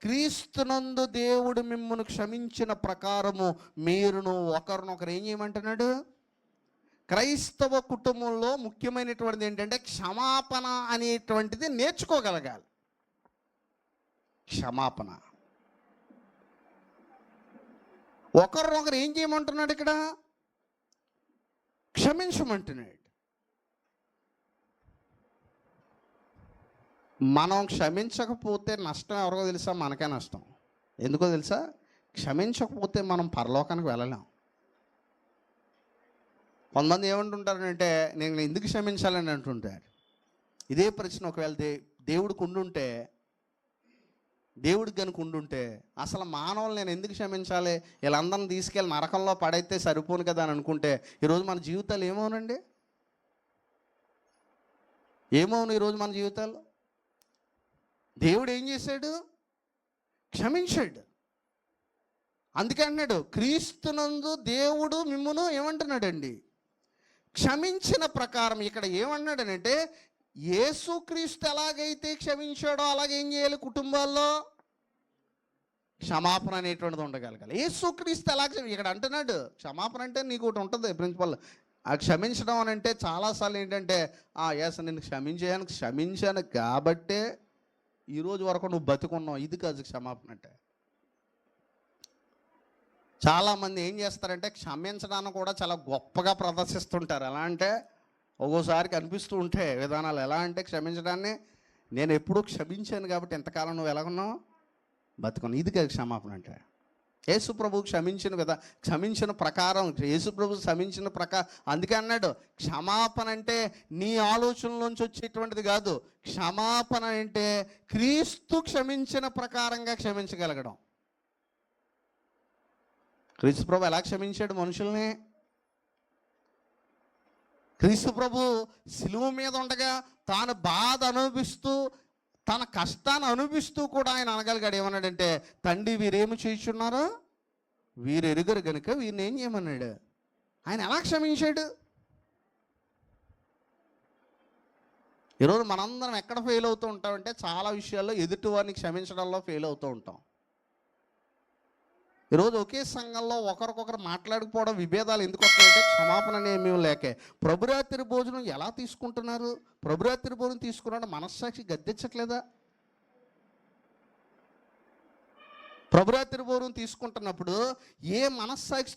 క్రీస్తునందు దేవుడు మిమ్మును క్షమించిన ప్రకారము మీరును ఒకరినొకరు ఏం చేయమంటున్నాడు? క్రైస్తవ కుటుంబంలో ముఖ్యమైనటువంటిది ఏంటంటే క్షమాపణ అనేటువంటిది నేర్చుకోగలగాలి. క్షమాపణ. ఒకరినొకరు ఏం చేయమంటున్నాడు? ఇక్కడ క్షమించమంటున్నాడు. మనం క్షమించకపోతే నష్టం ఎవరికో తెలుసా? మనకే నష్టం. ఎందుకో తెలుసా? క్షమించకపోతే మనం పరలోకానికి వెళ్ళలేం. కొంతమంది ఏమంటుంటారంటే నేను ఎందుకు క్షమించాలని అంటుంటారు. ఇదే ప్రశ్న ఒకవేళ దేవుడికి ఉండుంటే, దేవుడికి కనుక ఉండుంటే అసలు మానవులు నేను ఎందుకు క్షమించాలి, వీళ్ళందరిని తీసుకెళ్ళి నరకంలో పడైతే సరిపోను కదా అని అనుకుంటే ఈరోజు మన జీవితాలు ఏమవునండి? ఏమవును ఈరోజు మన జీవితాలు? దేవుడు ఏం చేశాడు? క్షమించాడు. అందుకే అన్నాడు, క్రీస్తునందు దేవుడు మిమ్మును ఏమంటున్నాడండి? క్షమించిన ప్రకారం. ఇక్కడ ఏమన్నాడనంటే యేసుక్రీస్తు ఎలాగైతే క్షమించాడో అలాగే ఏం చేయాలి? కుటుంబాల్లో క్షమాపణ అనేటువంటిది ఉండగలగాలి. యేసుక్రీస్తు ఎలా ఇక్కడ అంటున్నాడు క్షమాపణ అంటే నీకు ఒకటి ఉంటుంది ప్రిన్సిపల్. ఆ క్షమించడం అని అంటే చాలాసార్లు ఏంటంటే ఎస్ నేను క్షమించాను కాబట్టే ఈరోజు వరకు నువ్వు బతికున్నావు. ఇది కాదు క్షమాపణ అంటే. చాలామంది ఏం చేస్తారంటే క్షమించడాన్ని కూడా చాలా గొప్పగా ప్రదర్శిస్తుంటారు. ఎలా అంటే ఒక్కోసారి కనిపిస్తూ ఉంటే విధానాలు. ఎలా అంటే క్షమించడాన్ని నేను ఎప్పుడూ క్షమించాను కాబట్టి ఎంతకాలం నువ్వు ఎలాగున్నావు? బతుకున్నావు. ఇది కాదు క్షమాపణ అంటే. యేసుప్రభు క్షమించిన ప్రకారం యేసుప్రభు క్షమించిన ప్రకారం. అందుకే అన్నాడు క్షమాపణ అంటే నీ ఆలోచనలోంచి వచ్చేటువంటిది కాదు. క్షమాపణ అంటే క్రీస్తు క్షమించిన ప్రకారంగా క్షమించగలగడం. క్రీస్తు ప్రభు ఎలా క్షమించాడు మనుషుల్ని? క్రీస్తు ప్రభు శిలువ మీద ఉండగా తాను బాధ అనుభవిస్తూ తన కష్టాన్ని అనుభవిస్తూ కూడా ఆయన అనగలిగాడు. ఏమన్నాడంటే తండ్రి వీరేమి చేయుచున్నారో వీరు ఎరుగరు కనుక వీరిని ఏం చేయమన్నాడు? ఆయన ఎలా క్షమించాడు? ఈరోజు మనందరం ఎక్కడ ఫెయిల్ అవుతూ ఉంటామంటే చాలా విషయాల్లో ఎదుటి వారిని క్షమించడంలో ఫెయిల్ అవుతూ ఉంటాం. ఈరోజు ఒకే సంఘంలో ఒకరికొకరు మాట్లాడుకోవడం, విభేదాలు ఎందుకు వస్తాయంటే క్షమాపణ అనేమీ లేకే. ప్రభురాత్రి భోజనం ఎలా తీసుకుంటున్నారు? ప్రభురాత్రి భోజనం తీసుకున్నాడు మనస్సాక్షి గద్దెచ్చట్లేదా? ప్రభురాత్రి భోజనం తీసుకుంటున్నప్పుడు ఏ మనస్సాక్షి